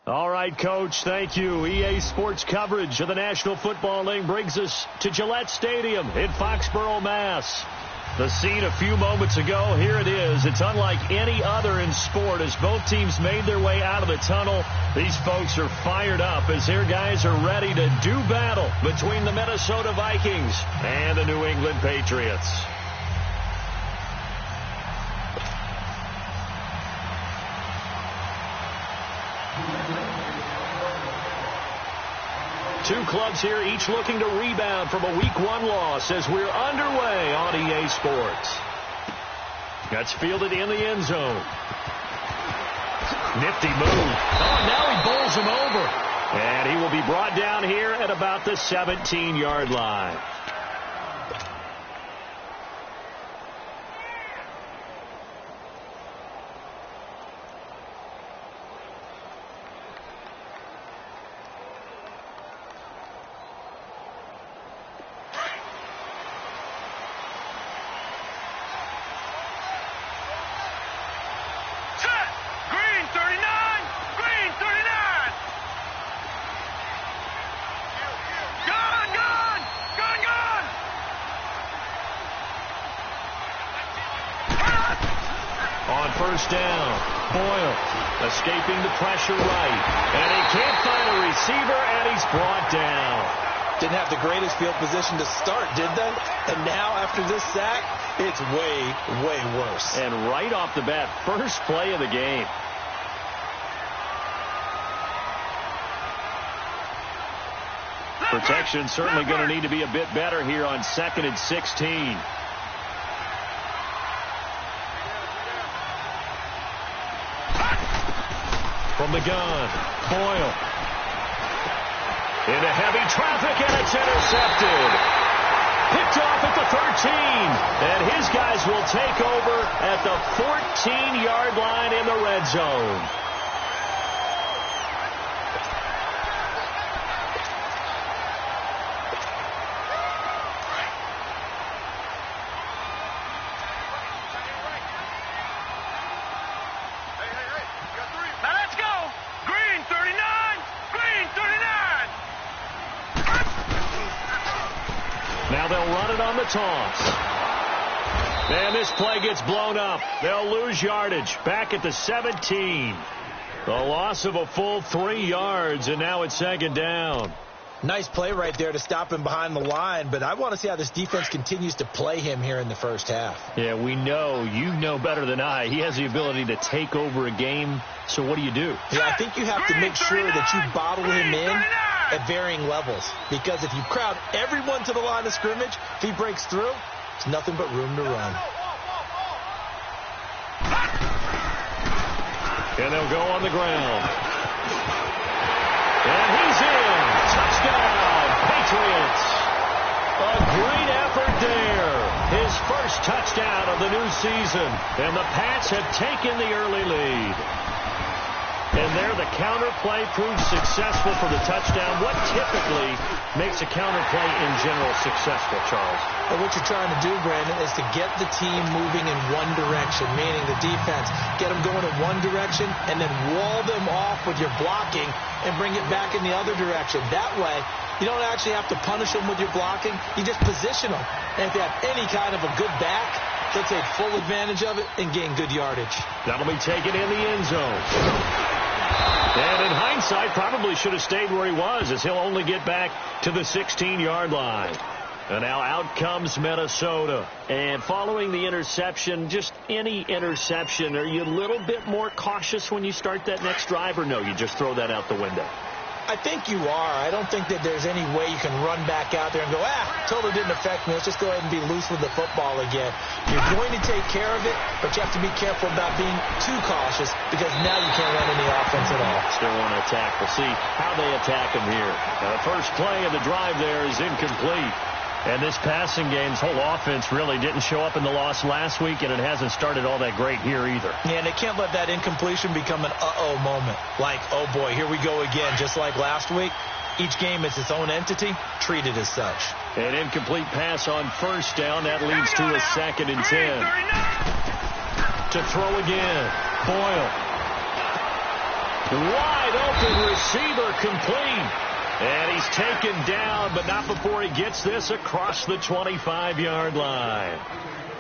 All right, Coach, thank you. EA Sports coverage of the National Football League brings us to Gillette Stadium in Foxborough, Mass. The scene a few moments ago, here it is. It's unlike any other in sport as both teams made their way out of the tunnel. These folks are fired up as their guys are ready to do battle between the Minnesota Vikings and the New England Patriots. Two clubs here, each looking to rebound from a Week 1 loss as we're underway on EA Sports. That's fielded in the end zone. Nifty move. Oh, now he bowls him over. And he will be brought down here at about the 17-yard line. First down. Boyle escaping the pressure right. And he can't find a receiver, and he's brought down. Didn't have the greatest field position to start, did they? And now after this sack, it's way, way worse. And right off the bat, first play of the game. Protection certainly going to need to be a bit better here on 2nd and 16. From the gun, Boyle. Into heavy traffic, and it's intercepted. Picked off at the 13. And his guys will take over at the 14-yard line in the red zone. Toss. And this play gets blown up. They'll lose yardage. Back at the 17. The loss of a full 3 yards, and now it's 2nd down. Nice play right there to stop him behind the line, but I want to see how this defense continues to play him here in the first half. Yeah, we know. You know better than I. He has the ability to take over a game, so what do you do? Yeah, I think you have to make sure that you bottle him in at varying levels, because if you crowd everyone to the line of scrimmage, if he breaks through, there's nothing but room to run. And they'll go on the ground. And he's in. Touchdown, Patriots. A great effort there. His first touchdown of the new season. And the Pats have taken the early lead. And there, the counter play proves successful for the touchdown. What typically makes a counter play in general successful, Charles? Well, what you're trying to do, Brandon, is to get the team moving in one direction, meaning the defense, get them going in one direction, and then wall them off with your blocking and bring it back in the other direction. That way, you don't actually have to punish them with your blocking. You just position them. And if they have any kind of a good back, they'll take full advantage of it and gain good yardage. That'll be taken in the end zone. And in hindsight, probably should have stayed where he was, as he'll only get back to the 16-yard line. And now out comes Minnesota. And following the interception, just any interception, are you a little bit more cautious when you start that next drive, or no, you just throw that out the window? I think you are. I don't think that there's any way you can run back out there and go, totally didn't affect me. Let's just go ahead and be loose with the football again. You're going to take care of it, but you have to be careful about being too cautious, because now you can't run any offense at all. Still want to attack. We'll see how they attack him here. Now, the first play of the drive there is incomplete. And this passing game's whole offense really didn't show up in the loss last week, and it hasn't started all that great here either. Yeah, and they can't let that incompletion become an uh-oh moment. Like, oh boy, here we go again, just like last week. Each game is its own entity, treated as such. An incomplete pass on first down. That leads to a 2nd and 10. To throw again, Boyle. Wide open receiver complete. And he's taken down, but not before he gets this across the 25-yard line.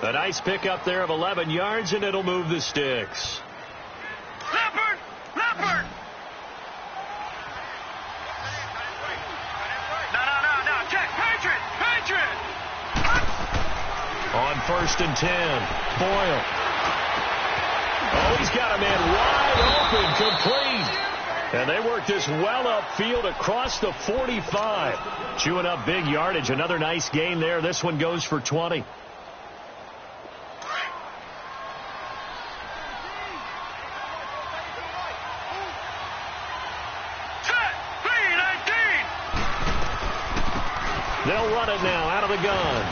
A nice pickup there of 11 yards, and it'll move the sticks. Leopard! Leopard! No. Check. Patriot! Patriot! On 1st and 10, Boyle. Oh, he's got a man wide open, complete. And they work this well upfield across the 45. Chewing up big yardage. Another nice gain there. This one goes for 20. They'll run it now out of the gun.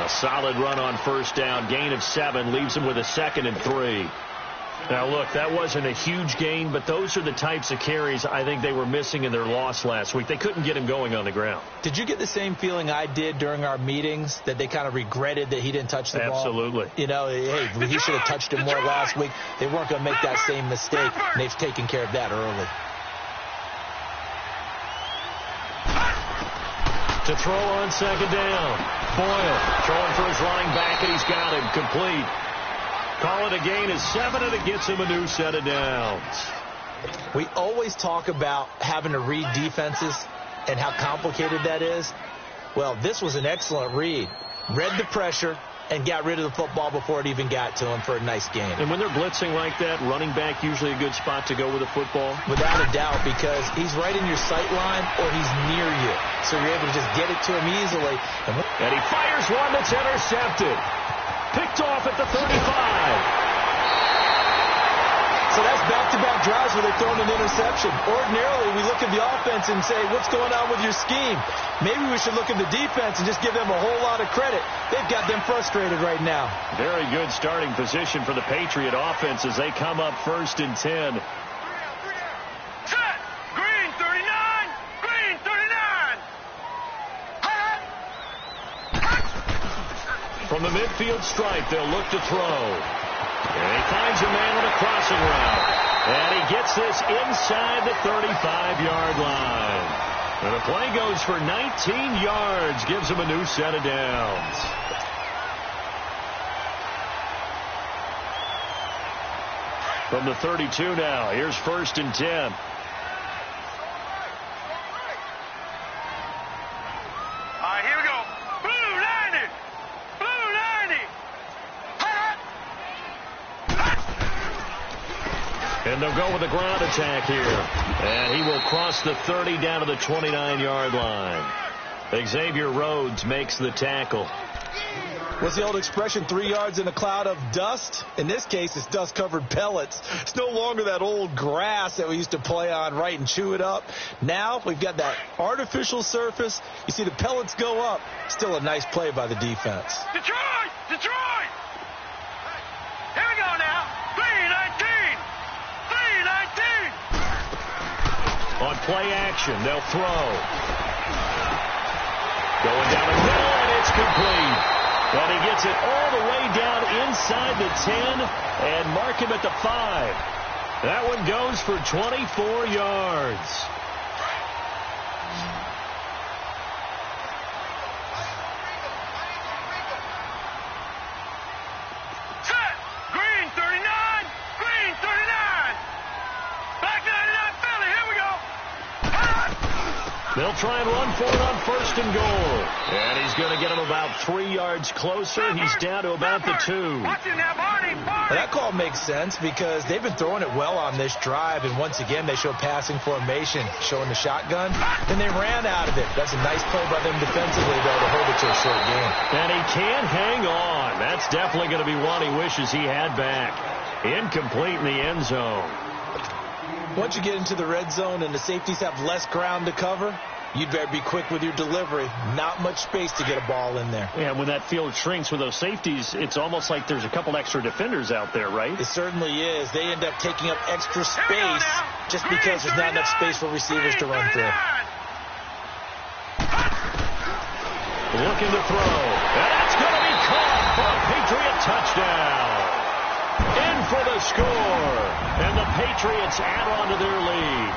A solid run on 1st down. Gain of 7 leaves them with a 2nd and 3. Now, look, that wasn't a huge gain, but those are the types of carries I think they were missing in their loss last week. They couldn't get him going on the ground. Did you get the same feeling I did during our meetings, that they kind of regretted that he didn't touch the ball? Absolutely. You know, hey, he should have touched him more last week. They weren't going to make that same mistake, and they've taken care of that early. To throw on 2nd down. Boyle throwing for his running back, and he's got him complete. Call it a gain of 7, and it gets him a new set of downs. We always talk about having to read defenses and how complicated that is. Well, this was an excellent read. Read the pressure and got rid of the football before it even got to him for a nice game. And when they're blitzing like that, running back usually a good spot to go with the football? Without a doubt, because he's right in your sight line or he's near you. So you're able to just get it to him easily. And he fires one that's intercepted. Picked off at the 35. So that's back-to-back drives where they're throwing an interception. Ordinarily, we look at the offense and say, what's going on with your scheme? Maybe we should look at the defense and just give them a whole lot of credit. They've got them frustrated right now. Very good starting position for the Patriot offense as they come up 1st and 10. Set! Green 39! Green 39! From the midfield stripe, they'll look to throw. And he finds a man on a crossing route. And he gets this inside the 35-yard line. And the play goes for 19 yards. Gives him a new set of downs. From the 32 now, here's 1st and 10. And they'll go with a ground attack here. And he will cross the 30 down to the 29-yard line. Xavier Rhodes makes the tackle. What's the old expression, 3 yards in a cloud of dust? In this case, it's dust-covered pellets. It's no longer that old grass that we used to play on, right, and chew it up. Now we've got that artificial surface. You see the pellets go up. Still a nice play by the defense. Detroit! Detroit! Here we go now. 3-19! On play action, they'll throw. Going down the middle, and it's complete. And he gets it all the way down inside the 10 and mark him at the 5. That one goes for 24 yards. Set! Green 39! Green 39! Black 99 Philly, here we go! They'll try and run for it on 1st and goal. And he's going to get him about 3 yards closer. He's down to about the 2. Watch it now, Barney! Well, that call makes sense because they've been throwing it well on this drive, and once again they show passing formation, showing the shotgun, and they ran out of it. That's a nice play by them defensively, though, to hold it to a short game. And he can't hang on. That's definitely going to be one he wishes he had back. Incomplete in the end zone. Once you get into the red zone and the safeties have less ground to cover, you'd better be quick with your delivery. Not much space to get a ball in there. Yeah, when that field shrinks with those safeties, it's almost like there's a couple extra defenders out there, right? It certainly is. They end up taking up extra space just because there's not enough space for receivers to run through. Looking to throw. And that's going to be caught for a Patriot touchdown. In for the score. And the Patriots add on to their lead.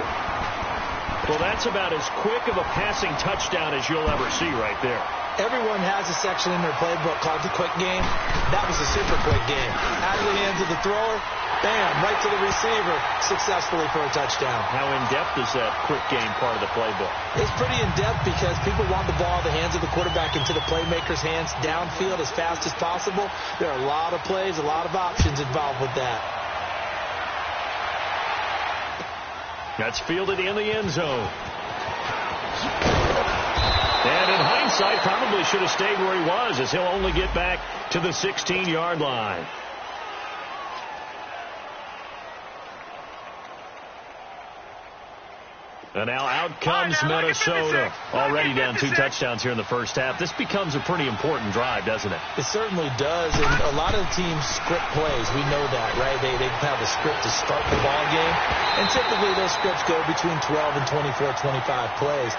Well, that's about as quick of a passing touchdown as you'll ever see right there. Everyone has a section in their playbook called the quick game. That was a super quick game. Out of the hands of the thrower, bam, right to the receiver, successfully for a touchdown. How in-depth is that quick game part of the playbook? It's pretty in-depth because people want the ball in the hands of the quarterback into the playmaker's hands downfield as fast as possible. There are a lot of plays, a lot of options involved with that. That's fielded in the end zone. And in hindsight, probably should have stayed where he was, as he'll only get back to the 16-yard line. And now out comes Minnesota. Already down 2 touchdowns here in the first half. This becomes a pretty important drive, doesn't it? It certainly does. And a lot of the teams script plays. We know that, right? They have a script to start the ball game. And typically those scripts go between 12 and 24, 25 plays.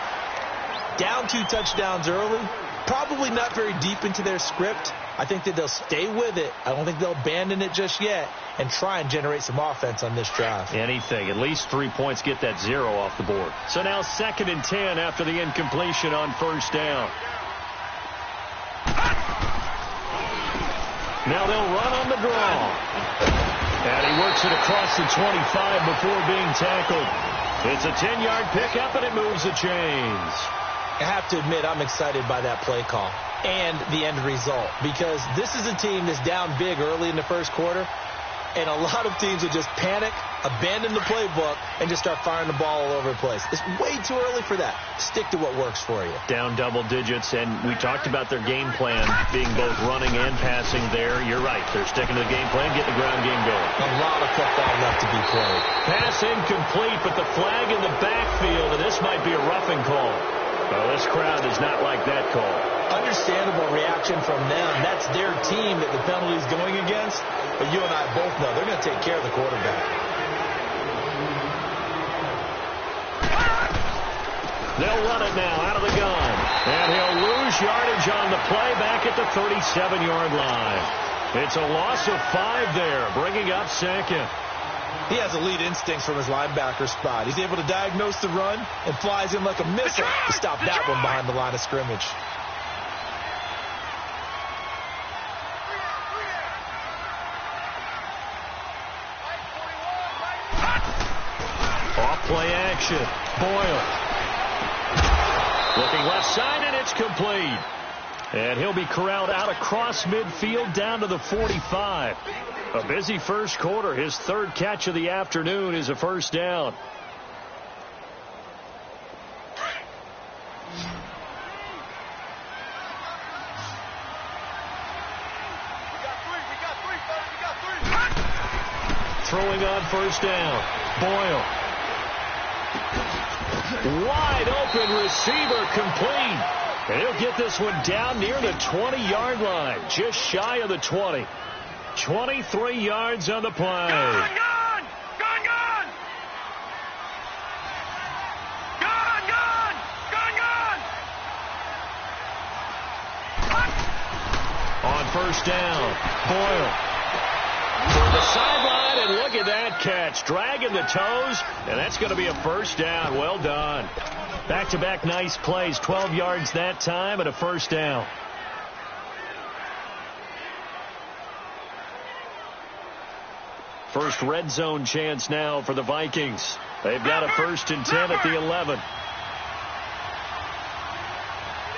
Down 2 touchdowns early, probably not very deep into their script. I think that they'll stay with it. I don't think they'll abandon it just yet and try and generate some offense on this drive. Anything. At least 3 points, get that 0 off the board. So now 2nd and 10 after the incompletion on first down. Now they'll run on the draw. And he works it across the 25 before being tackled. It's a 10-yard pickup, and it moves the chains. I have to admit, I'm excited by that play call and the end result, because this is a team that's down big early in the first quarter, and a lot of teams will just panic, abandon the playbook, and just start firing the ball all over the place. It's way too early for that. Stick to what works for you. Down double digits, and we talked about their game plan being both running and passing there. You're right. They're sticking to the game plan, getting the ground game going. A lot of football left to be played. Pass incomplete, but the flag in the backfield, and this might be a roughing call. Well, this crowd does not like that call. Understandable reaction from them. That's their team that the penalty is going against. But you and I both know they're going to take care of the quarterback. They'll run it now out of the gun. And he'll lose yardage on the play back at the 37-yard line. It's a loss of 5 there, bringing up 2nd. He has elite instincts from his linebacker spot. He's able to diagnose the run and flies in like a missile to stop that one behind the line of scrimmage. Off play action. Boyle. Looking left side, and it's complete. And he'll be corralled out across midfield down to the 45. A busy first quarter. His 3rd catch of the afternoon is a first down. Throwing on first down. Boyle. Wide open receiver, complete. And he'll get this one down near the 20-yard line, just shy of the 20. 23 yards on the play. Gone! Gone! Gone! Gone! Gone! Gone! Gone! Gone! On first down, Boyle. For the sideline, and look at that catch. Dragging the toes, and that's going to be a first down. Well done. Back-to-back nice plays. 12 yards that time and a first down. First red zone chance now for the Vikings. They've got a 1st and 10 at the 11.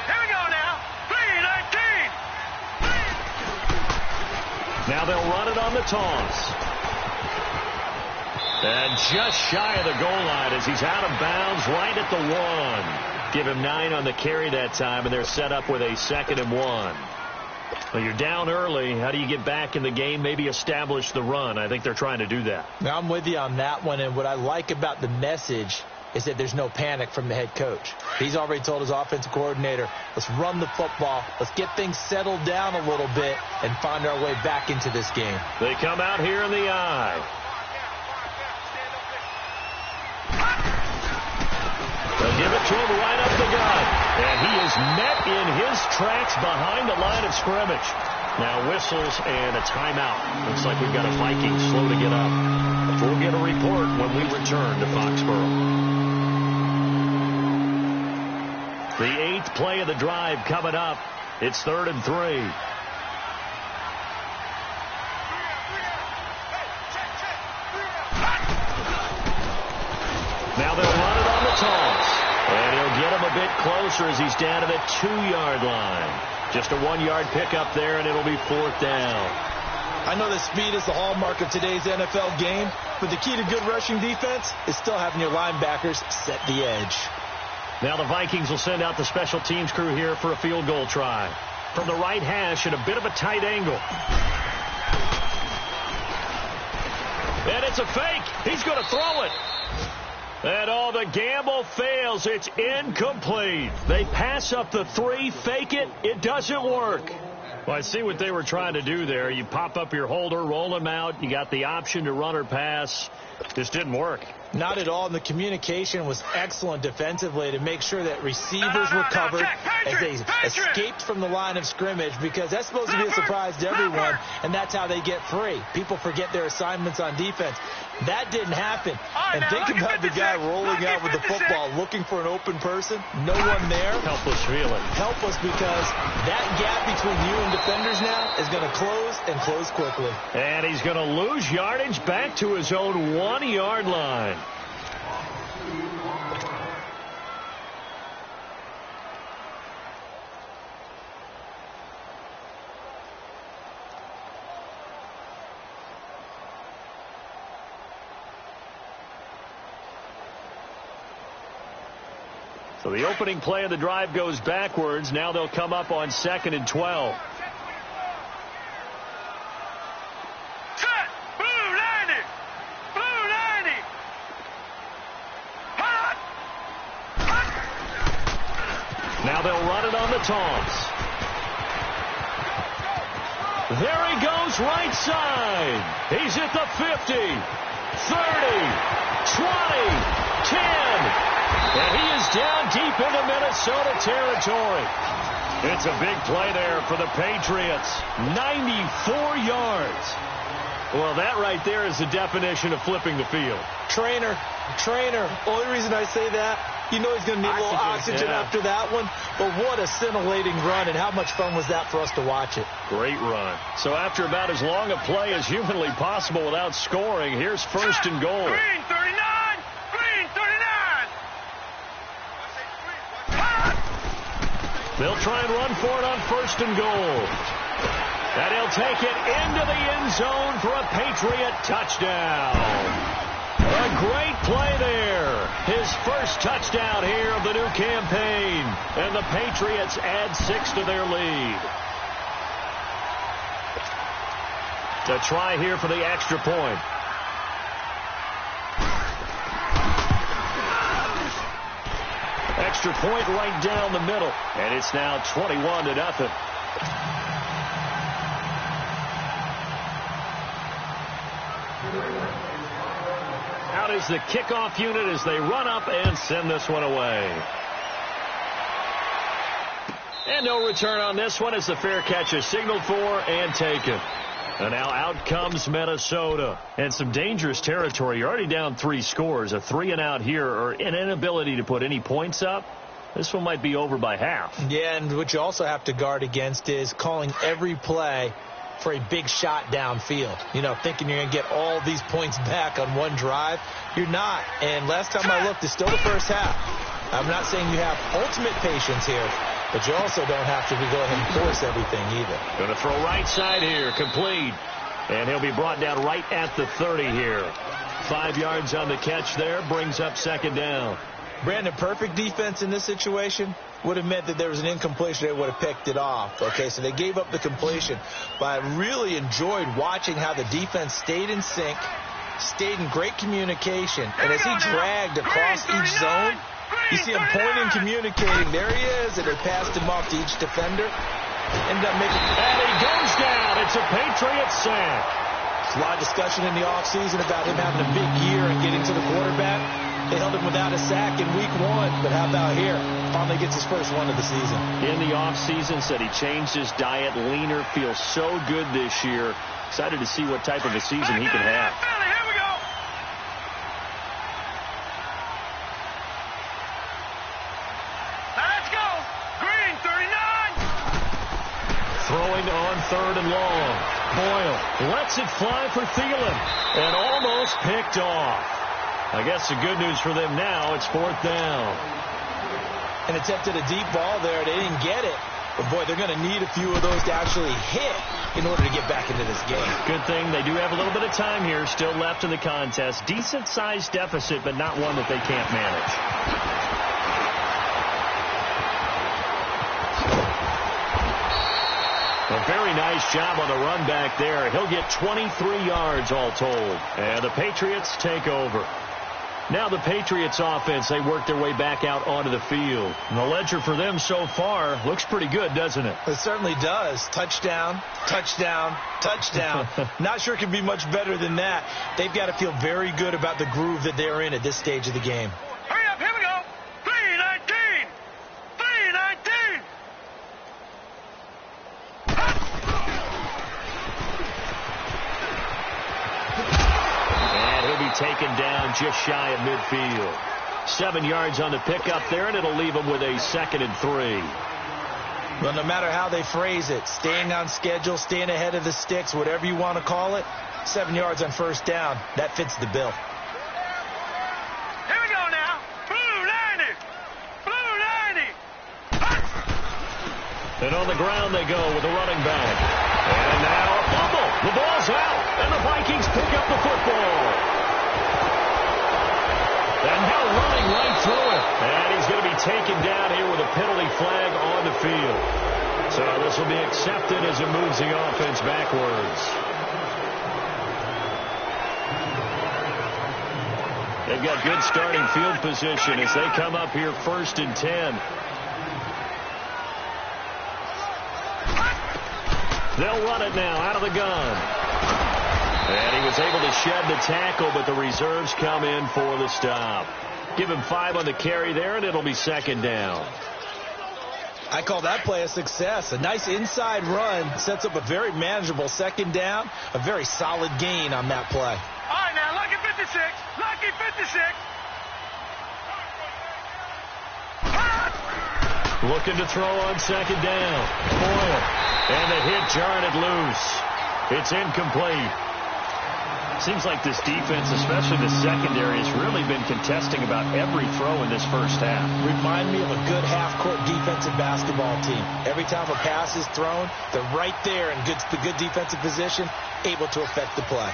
Here we go now. 3-19. Now they'll run it on the toss. And just shy of the goal line as he's out of bounds right at the 1. Give him 9 on the carry that time, and they're set up with a 2nd and 1. Well, you're down early. How do you get back in the game? Maybe establish the run. I think they're trying to do that. Now, I'm with you on that one, and what I like about the message is that there's no panic from the head coach. He's already told his offensive coordinator, let's run the football, let's get things settled down a little bit, and find our way back into this game. They come out here in the eye. They'll give it to him right up the gut. And he is met in his tracks behind the line of scrimmage. Now whistles and a timeout. Looks like we've got a Vikings slow to get up. We'll get a report when we return to Foxborough. The 8th play of the drive coming up. It's 3rd and 3. Now they'll run it on the toss. And he'll get him a bit closer as he's down to the 2-yard line. Just a 1-yard pickup there, and it'll be 4th down. I know that speed is the hallmark of today's NFL game, but the key to good rushing defense is still having your linebackers set the edge. Now the Vikings will send out the special teams crew here for a field goal try. From the right hash at a bit of a tight angle. And it's a fake. He's going to throw it. And the gamble fails. It's incomplete. They pass up the 3, fake it. It doesn't work. Well, I see what they were trying to do there. You pop up your holder, roll him out. You got the option to run or pass. Just didn't work. Not at all. And the communication was excellent defensively to make sure that receivers were covered as they escaped from the line of scrimmage, because that's supposed to be a surprise to everyone, and that's how they get free. People forget their assignments on defense. That didn't happen. And think about the guy rolling out with the football looking for an open person. No one there. Helpless feeling. Helpless, because that gap between you and defenders now is going to close, and close quickly. And he's going to lose yardage back to his own 1-yard line. So the opening play of the drive goes backwards. Now they'll come up on 2nd and 12. Set. Blue 90. Blue 90. Hot. Hot. Now they'll run it on the toss. There he goes right side. He's at the 50, 30, 20, 10. And he is down deep into Minnesota territory. It's a big play there for the Patriots. 94 yards. Well, that right there is the definition of flipping the field. Trainer. Only reason I say that, you know he's going to need a little oxygen after that one. But what a scintillating run, and how much fun was that for us to watch it. Great run. So after about as long a play as humanly possible without scoring, here's 1st and goal. Green 39. Green 39. They'll try and run for it on 1st and goal. And he'll take it into the end zone for a Patriot touchdown. A great play there. His first touchdown here of the new campaign. And the Patriots add 6 to their lead. To try here for the extra point. Extra point right down the middle. And it's now 21-0. Out is the kickoff unit as they run up and send this one away. And no return on this one as the fair catch is signaled for and taken. And now out comes Minnesota. And some dangerous territory. You're already down 3 scores. A 3-and-out here, or an inability to put any points up. This one might be over by half. Yeah, and what you also have to guard against is calling every play for a big shot downfield. You know, thinking you're going to get all these points back on one drive. You're not. And last time I looked, it's still the first half. I'm not saying you have ultimate patience here, but you also don't have to go ahead and force everything either. Going to throw right side here, complete. And he'll be brought down right at the 30 here. 5 yards on the catch there, brings up 2nd down. Brandon, perfect defense in this situation would have meant that there was an incompletion. They would have picked it off. Okay, so they gave up the completion. But I really enjoyed watching how the defense stayed in sync, stayed in great communication. And as he dragged across each zone, you see him pointing, communicating. There he is, and they passed him off to each defender. Ended up making... And he goes down. It's a Patriot sack. There's a lot of discussion in the offseason about him having a big year and getting to the quarterback. They held him without a sack in week 1, but how about here? Finally gets his first one of the season. In the offseason, said he changed his diet, leaner, feels so good this year. Excited to see what type of a season he can have. Here we go. Let's go. Green, 39. Throwing on 3rd and long. Boyle lets it fly for Thielen and almost picked off. I guess the good news for them now, it's 4th down. And attempted a deep ball there. They didn't get it. But, boy, they're going to need a few of those to actually hit in order to get back into this game. Good thing they do have a little bit of time here still left in the contest. Decent-sized deficit, but not one that they can't manage. A very nice job on the run back there. He'll get 23 yards all told. And the Patriots take over. Now the Patriots offense, they work their way back out onto the field. And the ledger for them so far looks pretty good, doesn't it? It certainly does. Touchdown, touchdown, touchdown. Not sure it can be much better than that. They've got to feel very good about the groove that they're in at this stage of the game. Hurry up, here we go. 319. 319. And he'll be taken down just shy of midfield. 7 yards on the pickup there, and it'll leave him with a 2nd and 3. Well, no matter how they phrase it, staying on schedule, staying ahead of the sticks, whatever you want to call it, 7 yards on 1st down, that fits the bill. Here we go now. Blue 90. Blue 90. And on the ground they go with the running back. And now a fumble. The ball's out, and the Vikings pick up the football. And now running right through it. And he's going to be taken down here with a penalty flag on the field. So this will be accepted as it moves the offense backwards. They've got good starting field position as they come up here 1st and 10. They'll run it now out of the gun. And he was able to shed the tackle, but the reserves come in for the stop. Give him 5 on the carry there, and it'll be 2nd down. I call that play a success. A nice inside run sets up a very manageable 2nd down. A very solid gain on that play. All right, now, lucky 56. Lucky 56. Looking to throw on 2nd down. Boyle. And the hit jarred it loose. It's incomplete. Seems like this defense, especially the secondary, has really been contesting about every throw in this first half. Remind me of a good half-court defensive basketball team. Every time a pass is thrown, they're right there in the good defensive position, able to affect the play.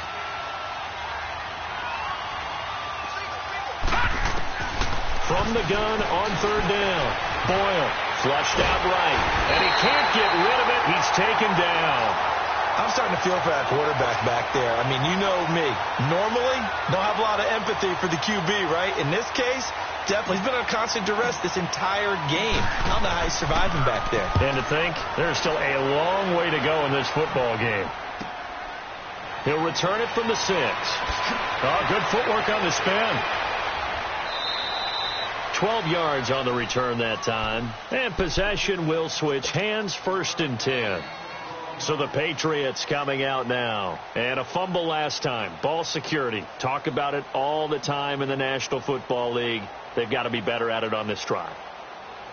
From the gun on 3rd down. Boyle flushed out right. And he can't get rid of it. He's taken down. I'm starting to feel for that quarterback back there. I mean, you know me. Normally, don't have a lot of empathy for the QB, right? In this case, definitely. He's been under constant duress this entire game. I don't know how he's surviving back there. And to think, there's still a long way to go in this football game. He'll return it from the 6. Oh, good footwork on the spin. 12 yards on the return that time. And possession will switch hands, 1st and 10. So the Patriots coming out now. And a fumble last time. Ball security. Talk about it all the time in the National Football League. They've got to be better at it on this drive.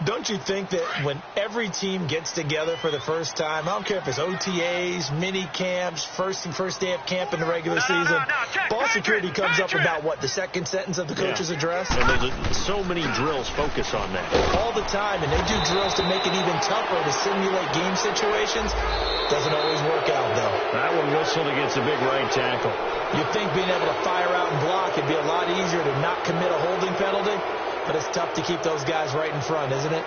Don't you think that when every team gets together for the first time, I don't care if it's OTAs, mini camps, first day of camp in the regular season, ball security comes up about, what, the 2nd sentence of the coach's address? And there's so many drills focus on that. All the time, and they do drills to make it even tougher to simulate game situations. Doesn't always work out, though. That one whistled against a big right tackle. You'd think being able to fire out and block would be a lot easier to not commit a holding penalty. But it's tough to keep those guys right in front, isn't it?